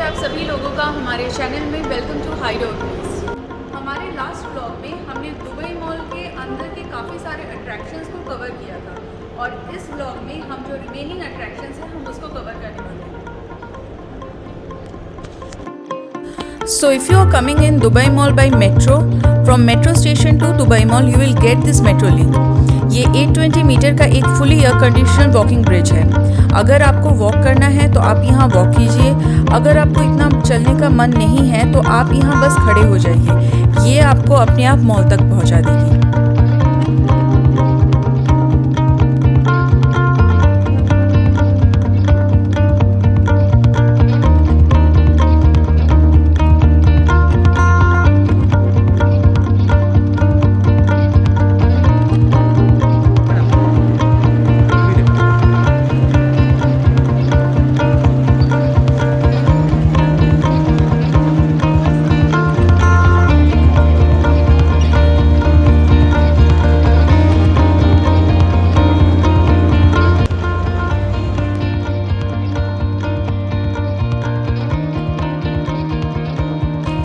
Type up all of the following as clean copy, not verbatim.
आप सभी लोगों का हमारे चैनल में वेलकम टू हाइडआउट प्लेस। हमारे लास्ट ब्लॉग में हमने दुबई मॉल के अंदर के काफ़ी सारे अट्रैक्शंस को कवर किया था और इस ब्लॉग में हम जो रिमेनिंग अट्रैक्शंस हैं हम उसको कवर करने वाले हैं। So if you are coming in Dubai Mall by metro, from metro station to Dubai Mall you will get this metro link. ये 820 मीटर का एक fully air conditioner walking bridge है। अगर आपको वॉक करना है तो आप यहाँ वॉक कीजिए, अगर आपको इतना चलने का मन नहीं है तो आप यहाँ बस खड़े हो जाइए, ये आपको अपने आप मॉल तक पहुँचा देगी।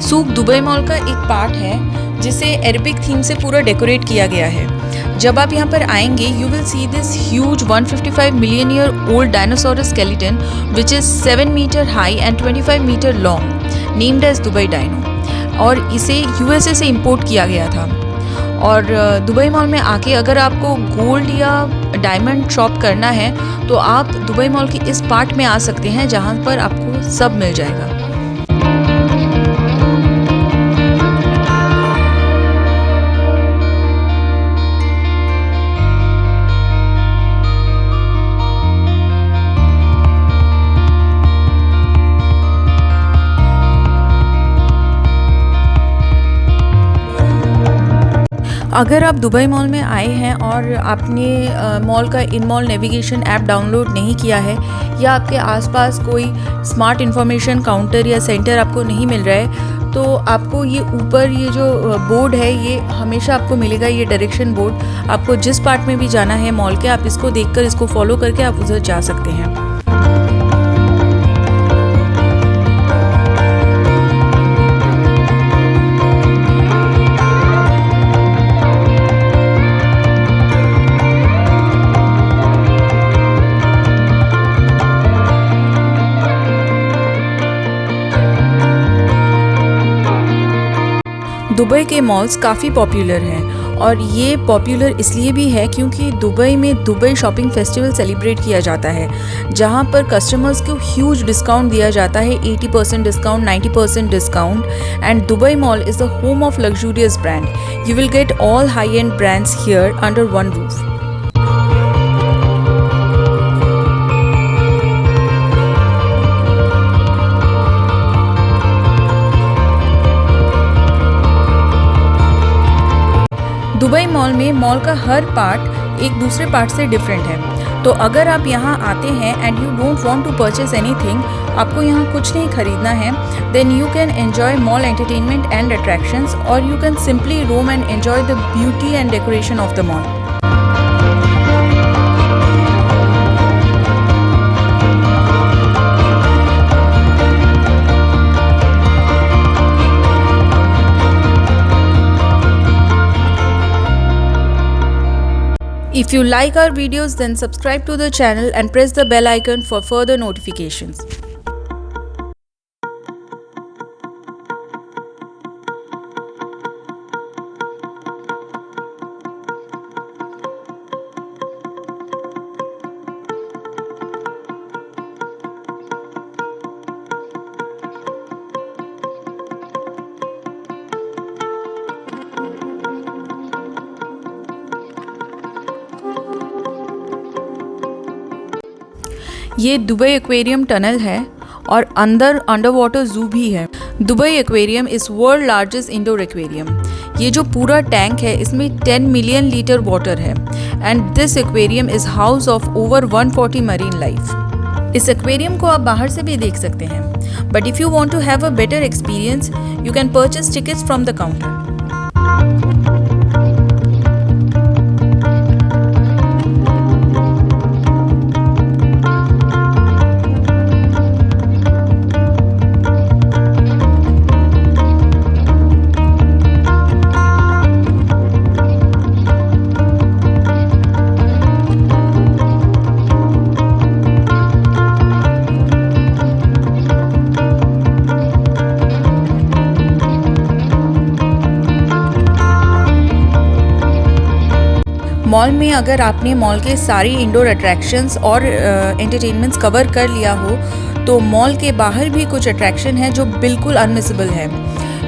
सूक दुबई मॉल का एक पार्ट है जिसे अरबिक थीम से पूरा डेकोरेट किया गया है। जब आप यहाँ पर आएंगे you will see this huge 155 million year old dinosaurs skeleton which is 7 metre high and 25 metre long, named as Dubai dino, और इसे यूएसए से इंपोर्ट किया गया था। और दुबई मॉल में आके अगर आपको गोल्ड या डायमंड शॉप करना है तो आप दुबई मॉल के इस पार्ट में आ सकते हैं जहाँ पर आपको सब मिल जाएगा। अगर आप दुबई मॉल में आए हैं और आपने मॉल का इन मॉल नेविगेशन ऐप डाउनलोड नहीं किया है या आपके आसपास कोई स्मार्ट इन्फॉर्मेशन काउंटर या सेंटर आपको नहीं मिल रहा है तो आपको ये ऊपर ये जो बोर्ड है ये हमेशा आपको मिलेगा, ये डायरेक्शन बोर्ड। आपको जिस पार्ट में भी जाना है मॉल के आप इसको देखकर इसको फॉलो करके आप उधर जा सकते हैं। दुबई के मॉल्स काफ़ी पॉपुलर हैं और ये पॉपुलर इसलिए भी है क्योंकि दुबई में दुबई शॉपिंग फेस्टिवल सेलिब्रेट किया जाता है जहाँ पर कस्टमर्स को ह्यूज डिस्काउंट दिया जाता है, 80% discount, 90% discount. And Dubai mall is the home of luxurious brand. You will get all high and brands here under one roof. Dubai mall में मॉल का हर पार्ट एक दूसरे पार्ट से डिफरेंट है, तो अगर आप यहाँ आते हैं and you don't want to purchase anything, आपको यहाँ कुछ नहीं खरीदना है, then you can enjoy mall entertainment and attractions और you can simply roam and enjoy the beauty and decoration of the mall. If you like our videos, then subscribe to the channel and press the bell icon for further notifications. ये Dubai aquarium tunnel है और अंदर under water zoo भी है। Dubai aquarium is world largest indoor aquarium. ये जो पूरा tank है इसमें 10 मिलियन लीटर वाटर है and this aquarium is house of over 140 marine life. इस एक्वेरियम को आप बाहर से भी देख सकते हैं, but if you want to have a better experience you can purchase tickets from the counter. Mall में अगर आपने मॉल के सारी इंडोर अट्रैक्शंस और एंटरटेनमेंट्स कवर कर लिया हो तो मॉल के बाहर भी कुछ अट्रैक्शन है जो बिल्कुल अनमिसेबल है।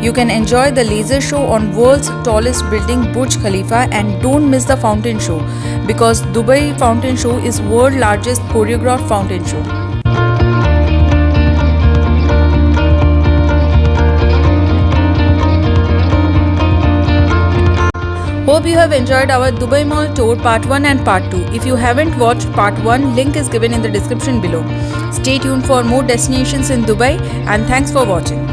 You can enjoy the laser show on world's tallest building Burj Khalifa and don't miss the fountain show because Dubai Fountain Show is world largest choreographed fountain show. Hope you have enjoyed our Dubai Mall tour part 1 and part 2. If you haven't watched part 1, link is given in the description below. Stay tuned for more destinations in Dubai and thanks for watching.